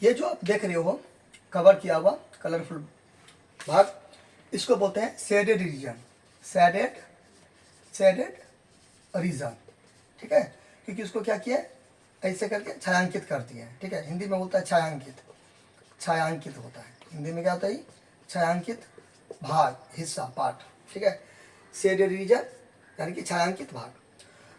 ये जो आप देख रहे हो कवर किया हुआ कलरफुल भाग, इसको बोलते हैं shaded region, shaded shaded region, ठीक है। क्योंकि उसको क्या किया है, ऐसे करके छायांकित कर दिया है, ठीक है। हिंदी में बोलता है छायांकित, छायांकित होता है हिंदी में, क्या होता है, छायांकित भाग, हिस्सा, पार्ट, ठीक है। शेडेड रीजन यानी कि छायांकित भाग।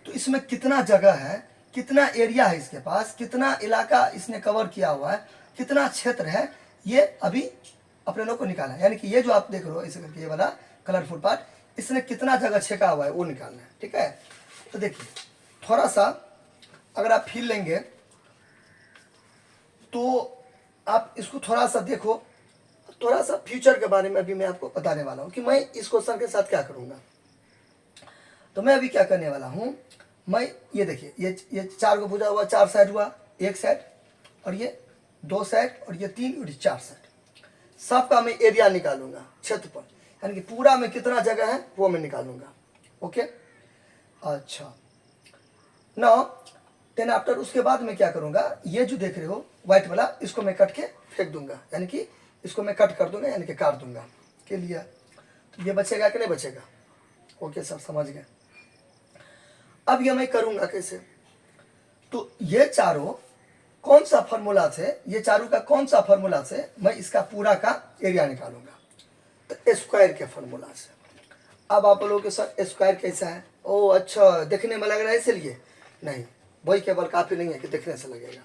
तो इसमें कितना जगह है, कितना एरिया है इसके पास, कितना इलाका इसने कवर किया हुआ है, कितना क्षेत्र है, ये अभी अपने लोग को निकालना है। यानी कि ये जो आप देख रहे हो ऐसे करके ये वाला कलरफुल पार्ट, इसने कितना जगह छेका हुआ है वो निकालना है, ठीक है। तो देखिए थोड़ा सा अगर आप फील लेंगे तो आप इसको थोड़ा सा देखो, थोड़ा सा फ्यूचर के बारे में अभी मैं आपको बताने वाला हूँ कि मैं इस क्वेश्चन के साथ क्या करूँगा। तो मैं अभी क्या करने वाला हूँ, मैं ये देखिए ये 4 को भुजा हुआ, 4 साइड हुआ, 1 साइड, और ये 2 साइड, और ये 3 और ये 4 साइड, सबका मैं एरिया निकालूंगा, क्षेत्रफल, यानी कि पूरा में कितना जगह है वो मैं निकालूंगा। ओके, अच्छा नाउ देन आफ्टर उसके बाद मैं क्या करूंगा, ये जो देख रहे हो व्हाइट वाला, इसको मैं कट के फेंक दूंगा, यानी कि इसको मैं कट कर दूंगा, यानी कि काट दूंगा के लिए। तो ये बचेगा कि नहीं बचेगा? ओके सर, समझ गए। अब ये मैं करूंगा कैसे, तो ये चारों कौन सा फार्मूला से, ये चारों का कौन सा फार्मूला से मैं इसका पूरा का एरिया निकालूंगा, तो स्क्वायर के फार्मूला से। अब आप लोगों के साथ स्क्वायर कैसा है, ओ अच्छा देखने में लग रहा है इसलिए, नहीं वही केवल काफ़ी नहीं है कि देखने से लगेगा,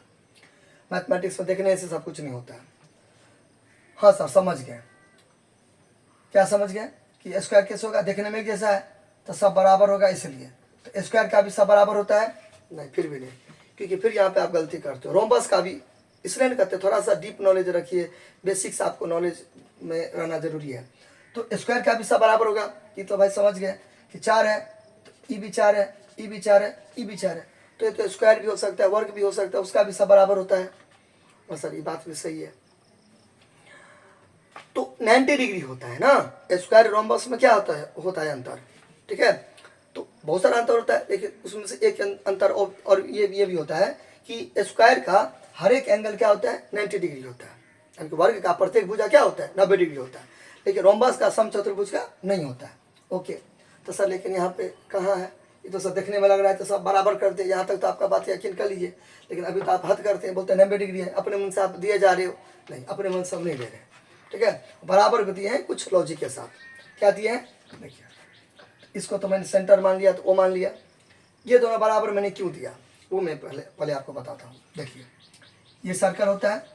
मैथमेटिक्स में देखने से सब कुछ नहीं होता है। हाँ सर समझ गए, क्या समझ गए कि स्क्वायर कैसे होगा, देखने में जैसा है तो सब बराबर होगा इसलिए। तो स्क्वायर का भी सब बराबर होता है, नहीं फिर भी नहीं, क्योंकि फिर यहाँ पे आप गलती करते हो। रोम्बस का भी इसलिए नहीं करते, थोड़ा सा डीप नॉलेज रखिए, बेसिक्स आपको नॉलेज में रहना जरूरी है। तो स्क्वायर का भी सब बराबर होगा, ये तो भाई समझ गए कि 4 है तो ई भी 4 है, ई भी 4 है, ई भी 4 है, तो ये तो स्क्वायर भी हो सकता है, वर्ग भी हो सकता है, उसका भी सब बराबर होता है। और सर ये बात भी सही है, तो 90 डिग्री होता है ना, स्क्वायर रोम्बस में क्या होता है अंतर, ठीक है। तो बहुत सारा अंतर होता है, लेकिन उसमें से एक अंतर और ये भी होता है कि स्क्वायर का हर एक एंगल क्या होता है, 90 डिग्री होता है, यानी कि वर्ग का प्रत्येक भुजा क्या होता है, 90 डिग्री होता है, लेकिन रोम्बस का समचतुर्भुज का नहीं होता है। ओके, तो सर लेकिन यहाँ पे कहाँ है, ये तो सर देखने में लग रहा है तो सब बराबर करते हैं, यहाँ तक तो आपका बात यकीन कर लीजिए, लेकिन अभी तो आप हद करते हैं, बोलते हैं 90 डिग्री है, अपने मन से आप दिए जा रहे हो, नहीं अपने मन से हम नहीं दे रहे हैं, ठीक है। बराबर दिए हैं कुछ लॉजिक के साथ, क्या दिए हैं देखिए, इसको तो मैंने सेंटर मान लिया तो वो मान लिया, ये दोनों बराबर मैंने क्यों दिया वो मैं पहले आपको बताता हूँ। देखिए ये सर्कल होता है,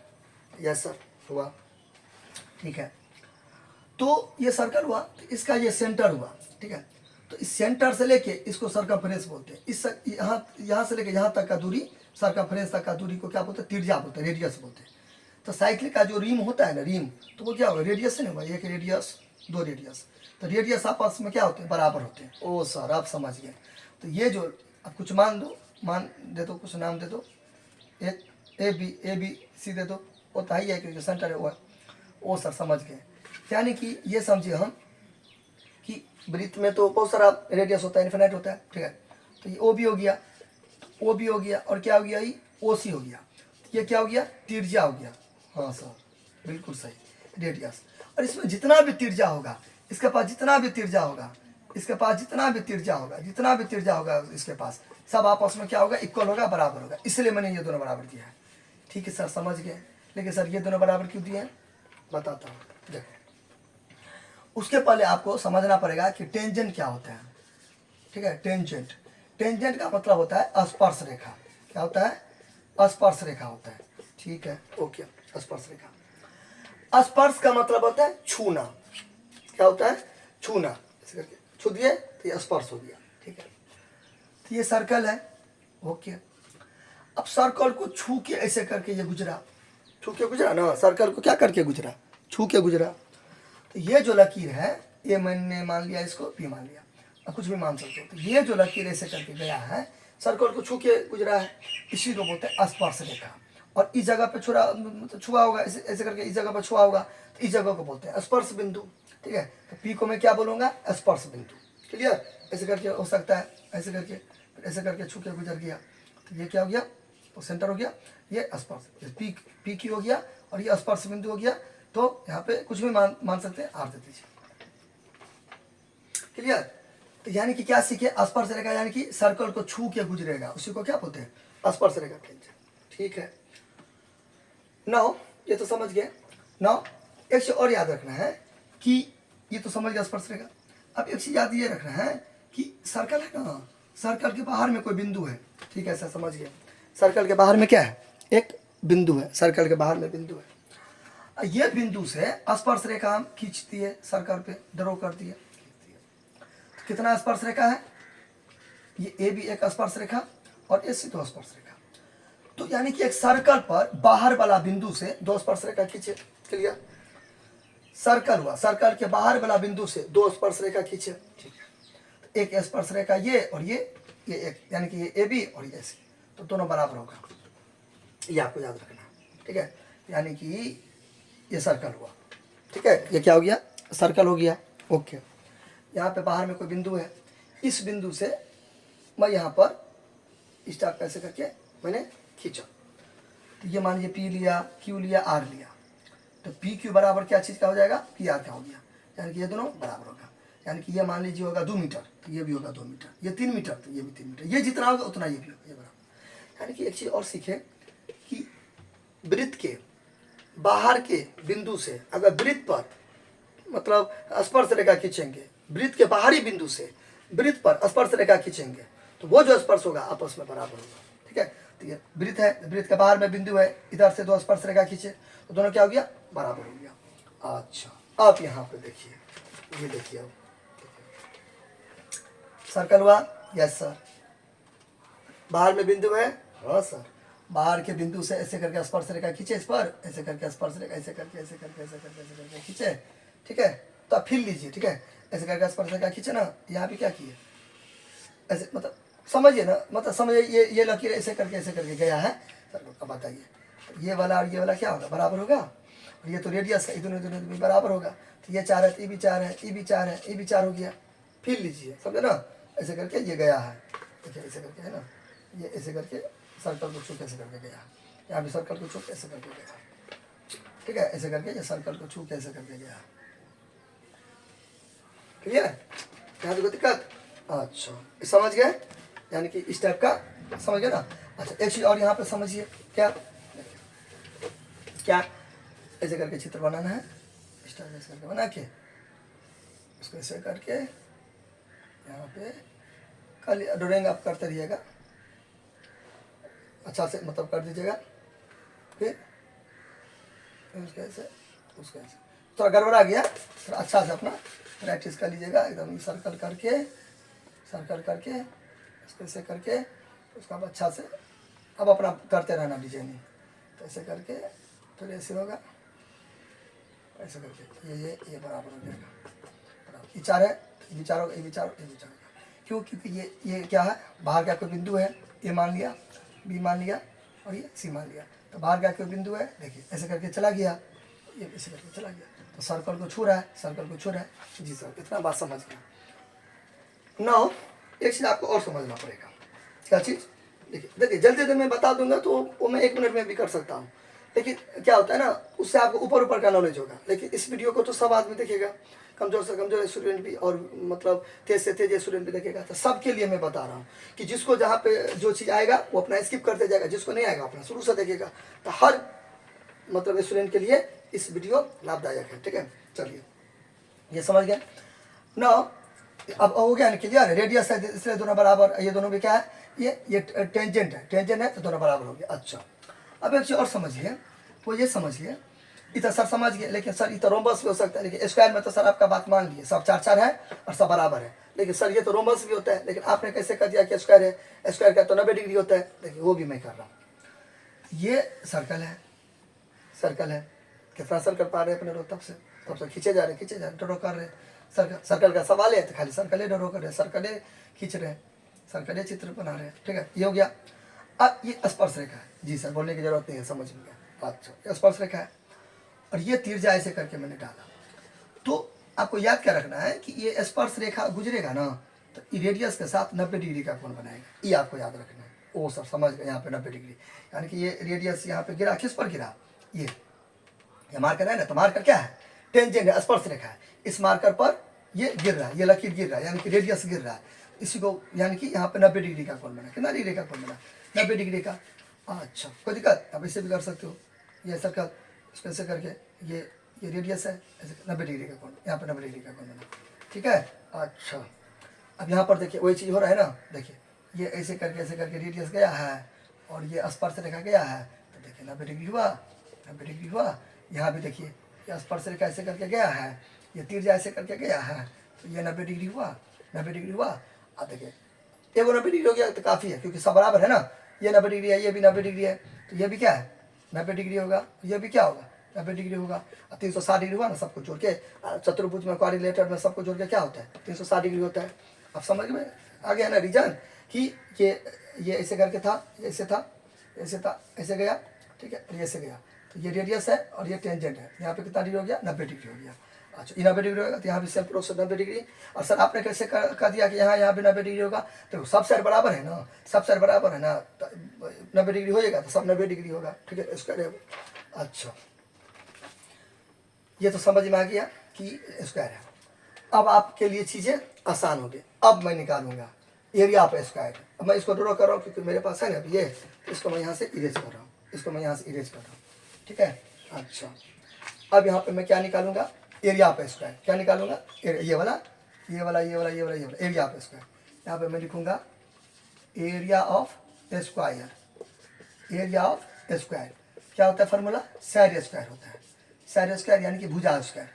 यस सर हुआ, ठीक है, तो ये सर्कल हुआ, तो इसका ये सेंटर हुआ, ठीक है। तो इस सेंटर से लेके इसको सर्कमफ्रेंस बोलते हैं, इस यहाँ से लेके यहाँ तक का दूरी, सर्कमफ्रेंस तक का दूरी को क्या बोलते हैं, त्रिज्या बोलते हैं, रेडियस बोलते हैं। तो साइकिल का जो रिम होता है ना, रिम, तो वो क्या होगा, रेडियस से नहीं होगा, एक रेडियस 2 रेडियस, तो रेडियस आपस में क्या होते हैं, बराबर होते हैं। ओ सर आप समझ गए, तो ये जो अब कुछ मान दे दो, कुछ नाम दे दो, एक ए बी सी दे दो, होता ही है क्योंकि सेंटर है वो है। ओ सर समझ गए, यानी कि ये समझिए हम कि वृत्त में तो बहुत सारा रेडियस होता है, इन्फिनाइट होता है, ठीक है। तो ये ओ भी हो गया, ओ भी हो गया, और क्या हो गया, ये ओ सी हो गया, ये क्या हो गया, त्रिज्या हो गया। हाँ सर बिल्कुल सही, रेडियस। और इसमें जितना भी त्रिज्या होगा, इसके पास जितना भी त्रिज्या होगा, इसके पास जितना भी त्रिज्या होगा, जितना भी त्रिज्या होगा इसके पास, सब आपस में क्या होगा, इक्वल होगा, बराबर होगा, इसलिए मैंने ये दोनों बराबर दिया है। ठीक है सर समझ गए, लेकिन सर ये दोनों बराबर क्यों दिए हैं बताता हूँ। देखो उसके पहले आपको समझना पड़ेगा कि टेंजेंट क्या होता है, ठीक है। टेंजेंट, टेंजेंट का मतलब होता है स्पर्श रेखा, क्या होता है, स्पर्श रेखा होता है, ठीक है। ओके, स्पर्श रेखा, स्पर्श का मतलब होता है छूना, क्या होता है, छूना, ऐसे करके छू दिए तो ये स्पर्श हो गया, ठीक है। तो ये सर्कल है, ओके। अब सर्कल को छू के ऐसे करके ये गुजरा, छू के गुजरा ना, सर्कल को क्या करके गुजरा, छू के गुजरा। तो ये जो लकीर है, ये मैंने मान लिया, इसको भी मान लिया, अब कुछ भी मान सकते हो। तो ये जो लकीर ऐसे करके गया है, सर्कल को छू के गुजरा है, इसी को बोलते हैं स्पर्श रेखा। और इस जगह पे छुआ होगा, ऐसे करके इस जगह पर छुआ होगा, तो इस जगह को बोलते हैं स्पर्श बिंदु, ठीक है। तो पी को मैं क्या बोलूँगा, स्पर्श बिंदु, क्लियर। ऐसे करके हो सकता है, ऐसे करके छू के गुजर गया, तो ये क्या हो गया, तो सेंटर हो गया, ये स्पर्श पी पी क्यू हो गया और ये स्पर्श बिंदु हो गया। तो यहाँ पे कुछ भी मान सकते हैं, आर दे दीजिए। क्लियर? तो यानी कि क्या सीखे, स्पर्श रेखा यानी कि सर्कल को छू के गुजरेगा, उसी को क्या बोलते हैं, स्पर्श रेखा खींचे। ठीक है, नाउ ये तो समझ गए। नाउ एक चीज और याद रखना है कि ये तो समझ गया स्पर्श रेखा। अब एक चीज याद ये रखना है कि सर्कल है ना, सर्कल के बाहर में कोई बिंदु है। ठीक है, ऐसा समझ गए। सर्कल के बाहर में क्या है, एक बिंदु है, सर्कल के बाहर में बिंदु है। ये बिंदु से स्पर्श रेखा हम खींच दिए, सर्कल पे ड्रॉ कर दिए। तो कितना स्पर्श रेखा है, ये ए भी एक स्पर्श रेखा और ए सी 2 स्पर्श रेखा। तो यानी कि एक सर्कल पर बाहर वाला बिंदु से 2 स्पर्श रेखा खींचे। क्लियर? सर्कल हुआ, सर्कल के बाहर वाला बिंदु से 2 स्पर्श रेखा खींचे। ठीक है, तो एक स्पर्श रेखा ये और ये एक, यानी कि ये ए बी और ये सी, तो दोनों बराबर होगा, ये आपको याद रखना। ठीक है, यानी कि ये सर्कल हुआ। ठीक है, ये क्या हो गया, सर्कल हो गया। ओके, यहाँ पे बाहर में कोई बिंदु है, इस बिंदु से मैं यहाँ पर इस टाइप कैसे करके मैंने खींचा। तो ये मान लीजिए पी लिया, क्यू लिया, आर लिया, तो पी क्यू बराबर क्या चीज़ का हो जाएगा, पी आर का हो गया। यानी कि ये दोनों बराबर होगा। यानी कि ये मान लीजिए होगा 2 मीटर, तो ये भी होगा 2 मीटर, ये 3 मीटर, तो ये भी 3 मीटर, ये जितना होगा उतना ये भी होगा, ये बराबर। यानी कि एक चीज़ और सीखे कि वृत्त के बाहर के बिंदु से अगर वृत्त पर मतलब स्पर्श रेखा खींचेंगे, वृत्त के बाहरी बिंदु से वृत्त पर स्पर्श रेखा खींचेंगे, तो वो जो स्पर्श होगा आपस में बराबर होगा। ठीक है, तो ये वृत्त है, वृत्त के बाहर में बिंदु है, इधर से 2 स्पर्श रेखा खींचे तो दोनों क्या हो गया, बराबर हो गया। अच्छा, आप यहाँ पे देखिए, ये देखिए, अब सर्कल हुआ, यस सर। बाहर में बिंदु है, हाँ सर। बाहर के बिंदु से ऐसे करके स्पर्श रेखा खींचे, इस पर ऐसे करके स्पर्श रेखा, ऐसे करके ऐसे करके ऐसे करके ऐसे करके खींचे। ठीक है, तो आप फिर लीजिए। ठीक है, ऐसे करके स्पर्श रेखा खींचे ना, यहाँ पे क्या किए, ऐसे, मतलब समझिए ना, मतलब समझिए, ये लकीर ऐसे करके गया है। अब बताइए, ये वाला और ये वाला क्या होगा, बराबर होगा। और ये तो रेडियस है, दोनों दोनों भी बराबर होगा। तो ये 4 है, ये भी 4 है, ये भी 4 है, ये भी 4 हो गया। फिर लीजिए, समझे ना, ऐसे करके ये गया है। देखिए ऐसे करके है ना, ये ऐसे करके सर्कल को छू के ऐसे करके गया, यहाँ भी सर्कल को छू के ऐसे करके गया। ठीक है, ऐसे करके ये सर्कल को छू के ऐसे करके गया। क्लियर? यहाँ देखो दिक्कत। अच्छा, समझ गए, यानी कि इस टाइप का समझ गए ना। अच्छा, एक चीज और यहाँ पे समझिए, क्या क्या ऐसे करके चित्र बनाना है, इस टाइप ऐसे करके बना के उसको ऐसे करके यहाँ पे खाली ड्राइंग आप करते रहिएगा, अच्छा से मतलब कर दीजिएगा। फिर उसके ऐसे, उसके ऐसे थोड़ा गड़बड़ा गया, थोड़ा अच्छा से अपना प्रैक्टिस कर लीजिएगा, एकदम सर्कल करके इसको ऐसे करके, उसका अब अच्छा से अब अपना करते रहना डिजाइनिंग। तो ऐसे करके फिर ऐसे होगा, ऐसे करके ये बराबर हो जाएगा, बराबर। ये 4 है, ये 4 होगा, ये भी 4 होगा, ये भी 4 होगा। क्यों? क्योंकि ये क्या है, बाहर का कोई बिंदु है, ए मान लिया, बी मान लिया और ये सी मान लिया। तो बाहर का कोई बिंदु है, देखिए ऐसे करके चला गया, ये ऐसे करके चला गया, तो सर्कल को छू रहा है, सर्कल को छू रहा है। जी सर, इतना बात समझ गया। नाउ एक चीज़ आपको और समझना पड़ेगा। क्या चीज़? देखिए जल्दी मैं बता दूंगा तो वो मैं 1 मिनट में भी कर सकता हूँ, लेकिन क्या होता है ना, उससे आपको ऊपर का नॉलेज होगा। लेकिन इस वीडियो को तो सब आदमी देखेगा, कमज़ोर से कमज़ोर स्टूडेंट भी और मतलब तेज से तेज स्टूडेंट भी देखेगा। तो सबके लिए मैं बता रहा हूँ कि जिसको जहाँ पे जो चीज़ आएगा वो अपना स्किप करते जाएगा, जिसको नहीं आएगा अपना शुरू से देखेगा। तो हर मतलब स्टूडेंट के लिए इस वीडियो लाभदायक है। ठीक है, चलिए ये समझ गए ना। अब हो गया ना क्लियर, रेडियस है इसलिए दोनों बराबर, ये दोनों भी क्या है, ये टेंजेंट है तो दोनों बराबर हो गया। अच्छा, अब एक चीज़ और समझिए, वो ये समझिए, इतना सर समझ गए, लेकिन सर इतना रोम्बस भी हो सकता है, लेकिन स्क्वायर में तो सर आपका बात मान लिए, सब 4 है और सब बराबर है। लेकिन सर ये तो रोम्बस भी होता है, लेकिन आपने कैसे कर दिया कि स्क्वायर है, स्क्वायर का तो 90 डिग्री होता है। देखिए वो भी मैं कर रहा हूँ। ये सर्कल है, कितना सर्कल पा रहे हैं अपने लोग, तब से खींचे जा रहे ड्रॉ कर रहे हैं। सर्कल का सवाल है तो खाली सर्कल ड्रॉ कर रहे हैं, सर्कल खींच रहे हैं, सर्कल चित्र बना रहे हैं। ठीक है, ये हो गया। अब ये स्पर्श रेखा है, जी सर बोलने की जरूरत नहीं है, समझ में गया। अच्छा, ये स्पर्श रेखा है और ये तिरछा ऐसे करके मैंने डाला। तो आपको याद क्या रखना है कि ये स्पर्श रेखा गुजरेगा ना, तो रेडियस के साथ 90 डिग्री का कोण बनाएगा, ये आपको याद रखना है। ओ सर समझ गए, यहाँ पे 90 डिग्री, यानी कि ये रेडियस यहाँ पे गिरा, किस पर गिरा, ये मार्कर है ना, तो मार्कर क्या है, टेंजेंट है, स्पर्श रेखा है, इस मार्कर पर ये गिर रहा है, ये लकीर गिर रहा है, यानी कि रेडियस गिर रहा है, इसी को यानी कि यहाँ पे 90 डिग्री का कोण बना, कितना डिग्री का कोण बना, 90 डिग्री का। अच्छा कोई दिक्कत, अब इसे भी कर सकते हो, ये सर्कल इसको ऐसे करके, ये रेडियस है, ऐसे 90 डिग्री का कोण, यहाँ पे 90 डिग्री का कोण बना, ठीक है। अच्छा अब यहाँ पर देखिए वही चीज़ हो रहा है ना, देखिए ये ऐसे करके रेडियस गया है और ये स्पर्श रेखा गया है, तो देखिए 90 डिग्री हुआ, 90 डिग्री हुआ। यहाँ भी देखिए ये स्पर्श रेखा ऐसे करके गया है, ये तीर ऐसे करके गया है, तो ये 90 डिग्री हुआ, 90 डिग्री हुआ। अब देखिए एगो 90 डिग्री हो गया तो काफ़ी है, क्योंकि सब बराबर है ना, ये 90 डिग्री है, ये भी 90 डिग्री है, तो ये भी क्या है 90 डिग्री होगा, ये भी क्या होगा 90 डिग्री होगा। 360 डिग्री हुआ ना, सबको जोड़ के चतुर्भुज में क्वाड्रिलेटरल में सबको जोड़ के क्या होता है 360 डिग्री होता है। अब समझ में आ गया ना रीजन, कि ये ऐसे करके था, ऐसे था, ऐसे था, ऐसे गया, ठीक है, ये ऐसे गया, तो ये रेडियस है और ये टेंजेंट है, यहाँ पे कितना डिग्री हो गया 90 डिग्री हो गया। अच्छा ये 90 डिग्री होगा तो यहाँ भी सेल्फ प्रोसेस 90 डिग्री। और सर आपने कैसे कर दिया कि यहाँ भी 90 डिग्री होगा, तो सब साइड बराबर है ना, सब साइड बराबर है ना, 90 डिग्री हो जाएगा तो सब 90 डिग्री होगा, ठीक है स्क्वायर। अच्छा ये तो समझ में आ गया कि स्क्वायर है। अब आपके लिए चीज़ें आसान हो गई। अब मैं निकालूंगा एरिया ऑफ स्क्वायर। अब मैं इसको ड्रॉ कर रहा हूँ क्योंकि मेरे पास है ना अभी ये, तो इसको मैं यहाँ से इरेज कर रहा हूँ, इसको मैं यहाँ से इरेज कर रहा हूँ, ठीक है। अच्छा अब यहाँ पे मैं क्या निकालूंगा, एरिया ऑफ स्क्वायर। क्या निकालूंगा, ये वाला, ये वाला, ये वाला, ये वाला, ये वाला, एरिया ऑफ स्क्वायर। यहाँ पे मैं लिखूंगा area of square, area of square क्या होता है फार्मूला, साइड स्क्वायर होता है, साइड स्क्वायर यानी कि भुजा स्क्वायर।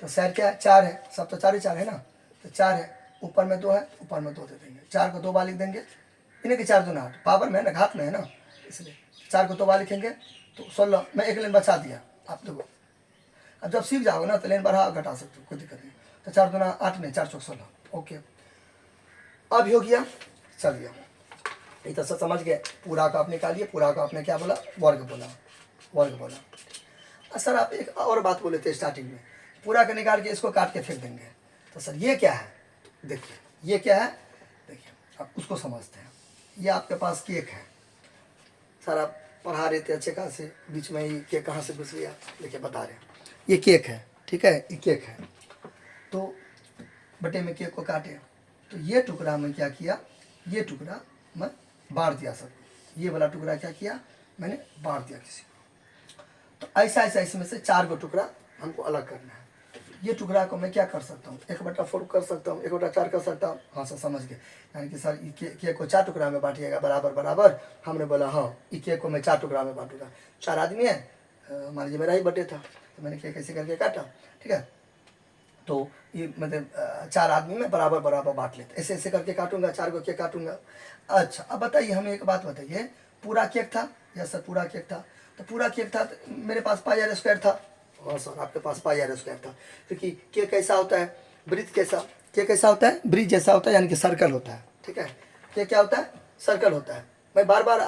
तो साइड क्या है, 4 है, सब तो 4 ही 4 है ना, तो 4 है, ऊपर में 2 है, ऊपर में 2 दे देंगे, 4 को 2 बार लिख देंगे, इन्हें के 4 2 8 पावर में है ना, घात में है ना, इसलिए 4 को 2 बार लिखेंगे तो 16। मैं एक लाइन बचा दिया, आप देखो अब जब सीख जाओगे ना तो लाइन बढ़ा घटा सकते हो, कोई दिक्कत नहीं। तो 4 2 8 नहीं, 4 4 16, ओके। अब हो गया, चलिए ये तो सब समझ गए। पूरा का आप निकालिए, पूरा का आपने क्या बोला, वर्ग बोला, वर्ग बोला। सर आप एक और बात बोले थे स्टार्टिंग में, पूरा का निकाल के इसको काट के फेंक देंगे, तो सर ये क्या है, तो देखिए ये क्या है, देखिए आप उसको समझते हैं। ये आपके पास केक है, सर आप पढ़ा रहे थे अच्छे खासे, बीच में ही केक कहाँ से घुस गया, देखिए बता रहे हैं, ये केक है, ठीक है, ये केक है। तो बटे में केक को काटे, तो ये टुकड़ा मैं क्या किया, ये टुकड़ा मैं बांट दिया सर, ये वाला टुकड़ा क्या किया मैंने, बांट दिया किसी को। तो ऐसा ऐसा इसमें से 4 गो टुकड़ा हमको अलग करना है। ये टुकड़ा को मैं क्या कर सकता हूँ, 1/4 कर सकता हूँ, 1/4 कर सकता हूँ। हाँ सर समझ गए, यानी कि सर केक को 4 टुकड़ा में बांटिएगा बराबर बराबर। हमने बोला हाँ ये केक को मैं 4 टुकड़ा में बांटूंगा, 4 आदमी है, मान लीजिए मेरा ही बर्थडे था, तो मैंने केक ऐसे करके काटा, ठीक है। तो ये मतलब 4 आदमी में बराबर बराबर बांट लेते, ऐसे ऐसे करके काटूंगा, 4 को केक काटूंगा। अच्छा अब बताइए हमें एक बात बताइए, पूरा केक था, यस सर पूरा केक था, तो पूरा केक था तो मेरे पास पाई आर स्क्वायर था। हाँ सर आपके पास पाई आर स्क्वायर था, क्योंकि केक कैसा होता है, ब्रिज कैसा, केक कैसा होता है, ब्रिज जैसा होता है, यानी कि सर्कल होता है, ठीक है। केक क्या होता है, सर्कल होता है। मैं बार बार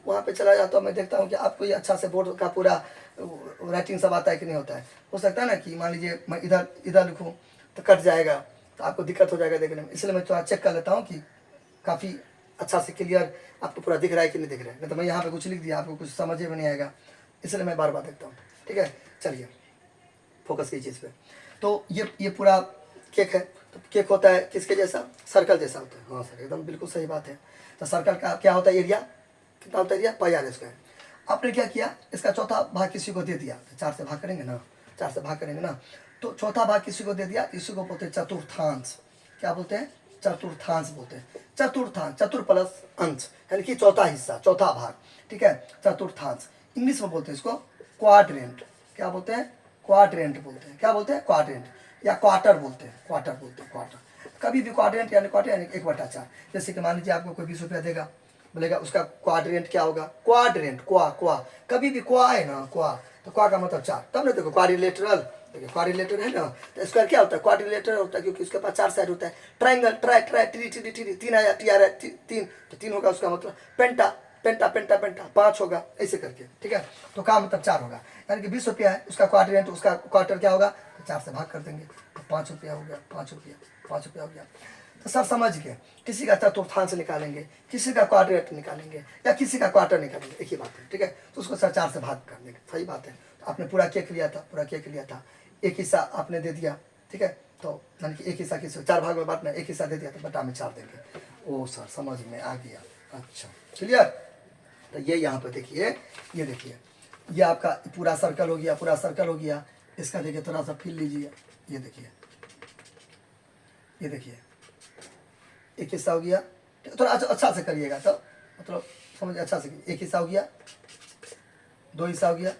वहाँ पे चला जाता हूँ, मैं देखता हूँ कि आपको ये अच्छा से बोर्ड का पूरा राइटिंग सब आता है कि नहीं होता है। हो सकता है ना कि मान लीजिए मैं इधर इधर लिखूँ तो कट जाएगा, तो आपको दिक्कत हो जाएगा देखने में, इसलिए मैं थोड़ा चेक कर लेता हूँ कि काफ़ी अच्छा से क्लियर आपको पूरा दिख रहा है कि नहीं दिख रहा है। नहीं तो मैं यहाँ पे कुछ लिख दिया, आपको कुछ समझ में नहीं आएगा, इसलिए मैं बार बार देखता हूँ, ठीक है। चलिए फोकस की चीज़ पे। तो ये पूरा केक है, तो केक होता है किसके जैसा, सर्कल जैसा होता है। हाँ सर एकदम बिल्कुल सही बात है। तो सर्कल का क्या होता है, एरिया कितना होता है, एरिया पाई आर स्क्वायर। आपने क्या किया, इसका चौथा भाग किसी को दे दिया, तो 4 से भाग करेंगे ना, 4 से भाग करेंगे ना, तो चौथा भाग किसी को दे दिया, इसी को बोलते हैं चतुर्थांश। क्या बोलते हैं, चतुर्थांश बोलते हैं, चतुर्थांश, चतुर प्लस अंश यानी कि चौथा हिस्सा, चौथा भाग, ठीक है, चतुर्थांश। इंग्लिश में बोलते हैं इसको क्वाड्रेंट। क्या बोलते हैं, क्वाड्रेंट बोलते हैं, क्या बोलते हैं, क्वाड्रेंट, या क्वार्टर बोलते हैं, क्वार्टर बोलते हैं, क्वार्टर। कभी भी क्वाड्रेंट यानी क्वार्टर यानी 1/4। जैसे कि मान लीजिए आपको कोई 20 रुपया देगा, बोलेगा उसका क्वाड्रेंट क्या होगा, क्वाड्रेंट, क्वा क्वा, कभी भी क्वा है ना, क्वा, तो क्वा का मतलब 4, तब ना देखो क्वाड्रिलेटरल, देखिए क्वाड्रिलेटर है ना, तो स्क्वायर क्या होता है, क्वाड्रिलेटरल होता है, क्योंकि उसके पास 4 साइड होता है। Triangle, try try tree tree tree, 3 आया, टी आ रहा है 3, तो 3 होगा उसका मतलब। पेंटा, पेंटा पेंटा पेंटा 5 होगा, ऐसे करके, ठीक है। तो का मतलब 4 होगा, यानी कि 20 रुपया है, उसका क्वाड्रेंट, उसका क्वार्टर क्या होगा, तो 4 से भाग कर देंगे, तो 5 रुपया हो गया, 5 रुपया, 5 रुपया हो गया। तो सर समझ गए, किसी का चतुर्थांश निकालेंगे, किसी का क्वाड्रेंट निकालेंगे, या किसी का क्वार्टर निकालेंगे, एक ही बात है, ठीक है। तो उसको सर 4 से भाग कर देंगे, सही बात है। तो आपने पूरा केक लिया था, पूरा केक लिया था, एक हिस्सा आपने दे दिया, ठीक है। तो यानी कि एक हिस्सा किसी 4 भाग में बांटना, एक हिस्सा दे दिया तो बटा में 4 देंगे। ओ सर समझ में आ गया, अच्छा क्लियर। तो ये यहाँ पे देखिए, ये देखिए, ये आपका पूरा सर्कल हो गया, पूरा सर्कल हो गया। इसका देखिए थोड़ा सा फील लीजिए, ये देखिए, ये देखिए, एक हिस्सा हो गया, थोड़ा अच्छा से करिएगा, तो मतलब समझिए अच्छा से, एक हिस्सा हो गया, 2 हिस्सा हो गया,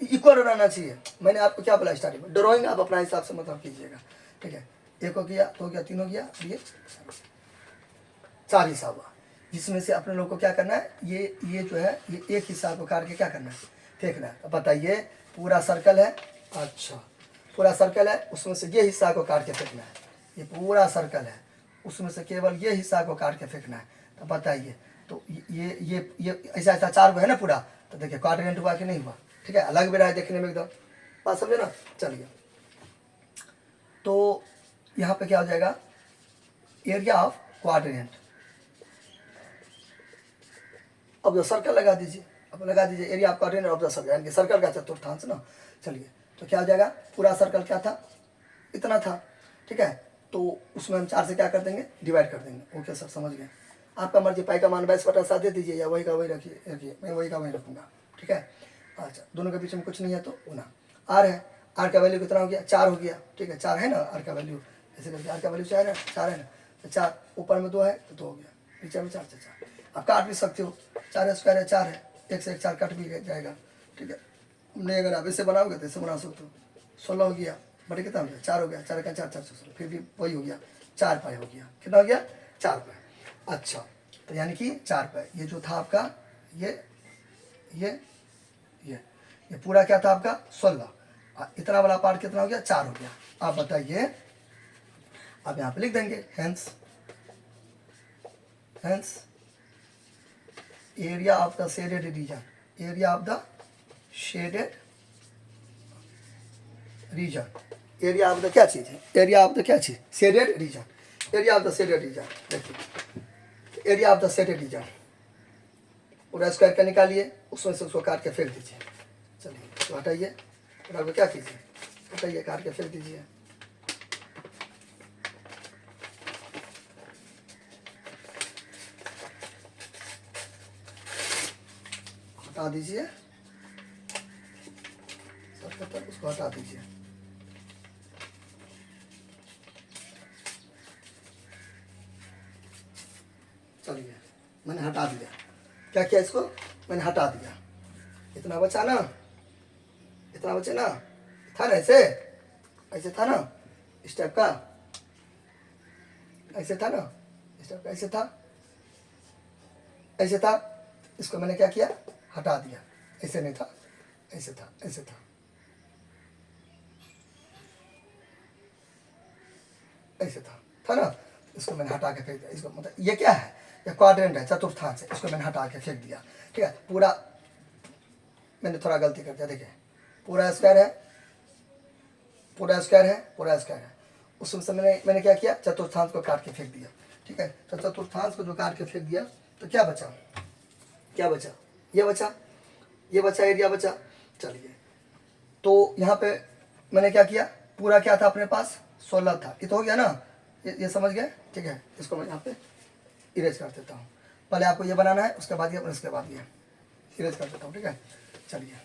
इक्वल रहना चाहिए। मैंने आपको क्या बोला स्टार्टिंग में, ड्राइंग आप अपना हिसाब से मतलब कीजिएगा, ठीक है। 1 हो गया, 2 हो गया, 3 हो गया, ये 4 हिस्सा हुआ, जिसमें से अपने लोग को क्या करना है, ये जो है, ये एक हिस्सा को काट के क्या करना है, फेंकना है। बताइए, पूरा सर्कल है, अच्छा पूरा सर्कल है, उसमें से ये हिस्सा को काट के फेंकना है। ये पूरा सर्कल है, उसमें से केवल ये हिस्सा को काट के फेंकना है। तो बताइए, तो ये ऐसा ऐसा 4 को है ना पूरा, तो देखिए क्वाड्रेंट हुआ कि नहीं हुआ, ठीक है। अलग भी रहा है देखने में एकदम, बात समझे ना। चलिए, तो यहाँ पे क्या हो जाएगा, एरिया ऑफ क्वाड्रेंट। अब जो सर्कल लगा दीजिए, अब लगा दीजिए area of quadrant of the circle, यानी कि सर्कल का चतुर्थांश ना। चलिए, तो क्या हो जाएगा, पूरा सर्कल क्या था, इतना था, ठीक है। तो उसमें हम 4 से क्या कर देंगे, डिवाइड कर देंगे। ओके सर समझ गए। आपका मर्जी, पाई का मान 22/7 दे दीजिए, या वही का वही रखिए, मैं वही का वही रखूँगा, ठीक है। अच्छा, दोनों के बीच में कुछ नहीं है तो ना, आर है, आर का वैल्यू कितना हो गया, 4 हो गया, ठीक है। 4 है ना आर का वैल्यू, ऐसे करके आर का वैल्यू 4 है, 4 है ना, तो 4 ऊपर में 2 है तो 2 हो गया, नीचे में 4 से 4। आप काट भी सकते हो, 4 स्क्वायर है, 4 है, 1 से 1 4 कट भी जाएगा, ठीक है। नहीं, अगर आप इसे बनाओगे तो इसे बना सकते हो। 16 हो गया, बटे कितना हो गया, 4 हो गया, 4 का 4 416, फिर भी वही हो गया, 4 पाई हो गया, कितना हो गया, 4 पाई। अच्छा, तो यानी कि 4 पाई, ये जो था आपका, ये ये पूरा क्या था आपका 16, इतना वाला पार्ट कितना हो गया, 4 हो गया। आप बताइए, आप यहाँ पे लिख देंगे, hence area of the shaded region, area of the shaded region, area of the क्या चीज़ है, एरिया ऑफ द क्या चीज़, shaded region, area of the shaded region. देखिए, area of the shaded region पूरा स्क्वायर का निकालिए, उसमें से उसको काट के फेंक दीजिए। चलिए, तो हटाइए, पूरा को क्या कीजिए, हटाइए, काट के फेंक दीजिए। हटा दीजिए, उसको हटा दीजिए। चलिए, मैंने हटा दिया, क्या किया इसको, मैंने हटा दिया। इतना बचा ना, इतना बचे ना, था ना, ऐसे था ना, इस टाइप का, ऐसे था ना, इस टाइप का, ऐसे था। इसको मैंने क्या किया, हटा दिया, ऐसे नहीं था, ऐसे था, ऐसे था, ऐसे था ना। इसको मैंने हटा के फेंक दिया। इसको मतलब ये क्या है, ये क्वाड्रेंट है, चतुर्थांश है, इसको मैंने हटा के फेंक दिया, ठीक है। पूरा मैंने थोड़ा गलती कर दिया, देखिए, पूरा स्क्वायर है, पूरा स्क्वायर है, पूरा स्क्वायर है, उसमें से मैंने क्या किया, चतुर्थांश को काट के फेंक दिया, ठीक है। तो चतुर्थांश को जो काट के फेंक दिया, तो क्या बचा, क्या बचा, ये बचा, ये बचा, एरिया बचा। चलिए, तो यहाँ पे मैंने क्या किया, पूरा क्या था अपने पास, 16 था, ये तो हो गया ना, ये समझ गए, ठीक है। इसको मैं यहाँ पे इरेज कर देता हूँ, पहले आपको ये बनाना है, उसके बाद ये, उसके बाद ये इरेज कर देता हूँ, ठीक है। चलिए,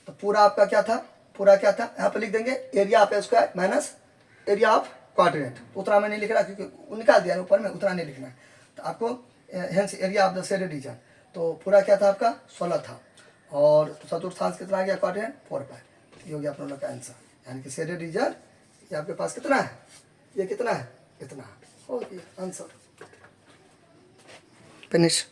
तो पूरा आपका क्या था, पूरा क्या था, यहाँ पे लिख देंगे area of square minus area of quadrant. उतना मैं नहीं लिख रहा क्योंकि निकाल दिया ऊपर में, उतना नहीं लिखना है। तो आपको hence area of the shaded reason, तो पूरा क्या था आपका 16 था, और चतुर्थांश कितना आ गया, क्वाड्रेंट 4 पाई। ये हो गया अपना लोग का आंसर, यानी कि शेडेड रीजन ये आपके पास कितना है, ये कितना है, इतना हो गया आंसर, फिनिश।